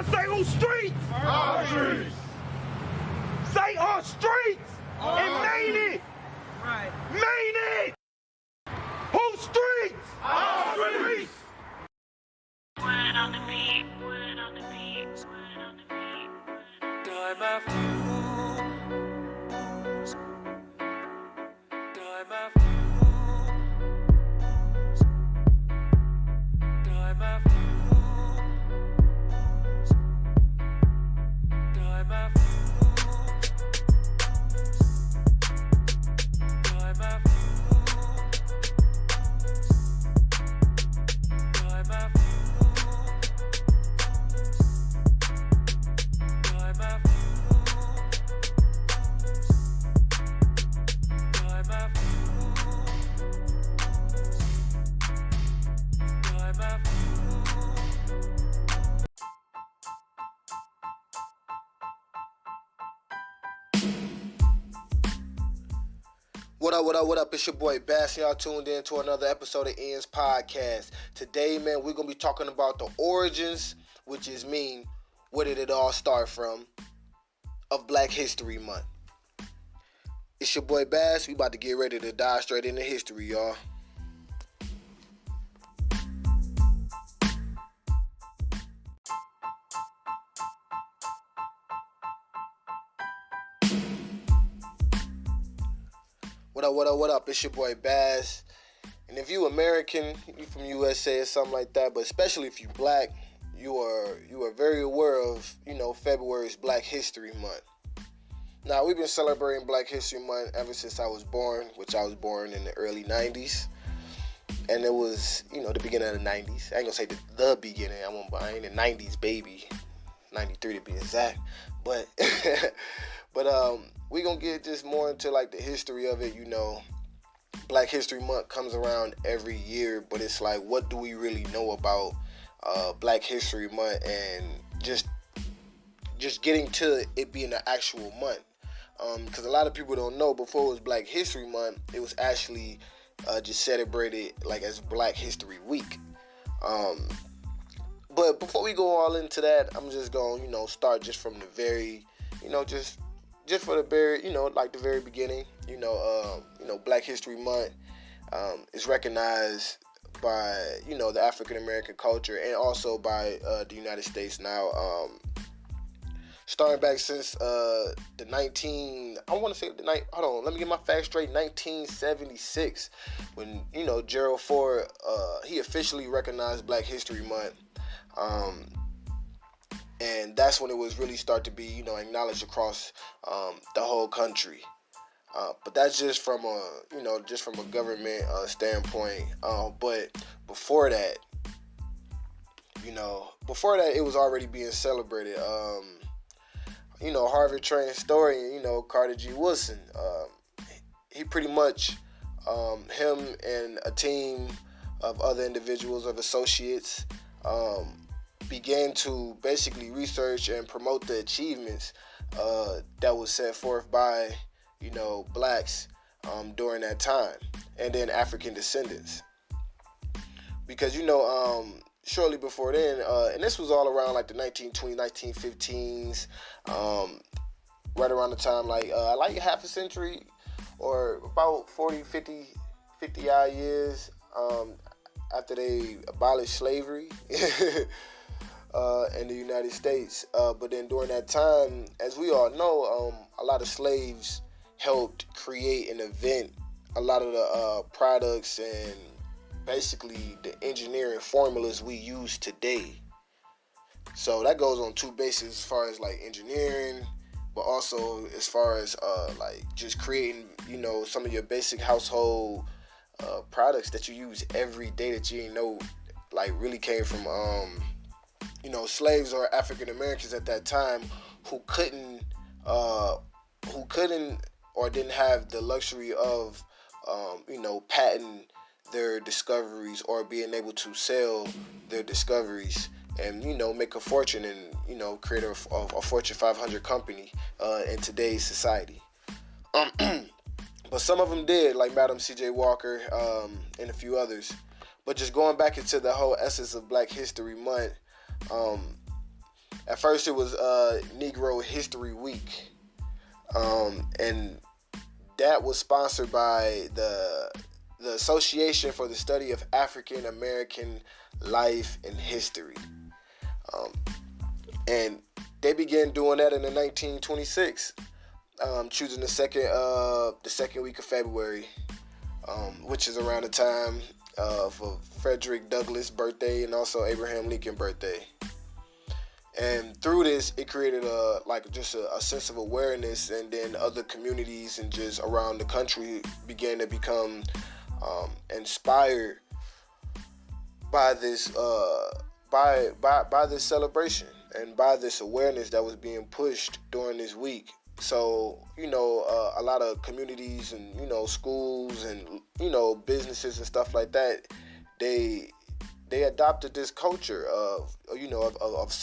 Say on streets. Our streets. Say on streets. And main it. Right. Main it. Whose streets? Our streets. Word on the beat, word on the beat, word on the beat. Time after time after time after time after time after time after What up? It's your boy Bass. Y'all tuned in to another episode of Ian's Podcast. Today, man, we're going to be talking about the origins, which is where did it all start from, of Black History Month. It's your boy Bass. We about to get ready to dive straight into history, y'all. What up? It's your boy Baz. And if you American, you from USA or something like that, but especially if you black, you are very aware of, February's Black History Month. Now, we've been celebrating Black History Month ever since I was born, which I was born in the early 90s. And it was, the beginning of the 90s. I ain't gonna say the beginning. I ain't a 90s baby. 93 to be exact. But we gonna get just more into like the history of it. Black History Month comes around every year, but it's like, what do we really know about Black History Month, and just getting to it being an actual month, because a lot of people don't know, before it was Black History Month, it was actually just celebrated like as Black History Week. But before we go all into that, I'm just gonna start just from the very, just for the very, like the very beginning. Black History Month is recognized by, the African American culture, and also by the United States now. Starting back since let me get my facts straight, 1976, when, Gerald Ford, he officially recognized Black History Month. And that's when it was really start to be, acknowledged across the whole country. But that's just from a government standpoint. But before that, it was already being celebrated. Harvard trained historian, Carter G. Woodson, he pretty much, him and a team of other individuals, of associates, began to basically research and promote the achievements that was set forth by, blacks during that time, and then African descendants. Because, shortly before then, and this was all around like the 1920s, 1915s, right around the time, like half a century, or about 40, 50 odd years after they abolished slavery in the United States. But then during that time, as we all know, a lot of slaves helped create and invent a lot of the products and basically the engineering formulas we use today. So that goes on two bases, as far as like engineering, but also as far as like just creating, some of your basic household products that you use every day that you like really came from slaves or African Americans at that time who couldn't or didn't have the luxury of patent their discoveries or being able to sell their discoveries and make a fortune and create a Fortune 500 company in today's society. But some of them did, like Madam C.J. Walker and a few others. But just going back into the whole essence of Black History Month, At first, it was Negro History Week, and that was sponsored by the Association for the Study of African American Life and History, and they began doing that in the 1926, choosing the second week of February, which is around the time for Frederick Douglass' birthday and also Abraham Lincoln's birthday. And through this, it created a sense of awareness, and then other communities and just around the country began to become inspired by this by this celebration and by this awareness that was being pushed during this week. So, a lot of communities and, schools and, businesses and stuff like that, they adopted this culture of celebrating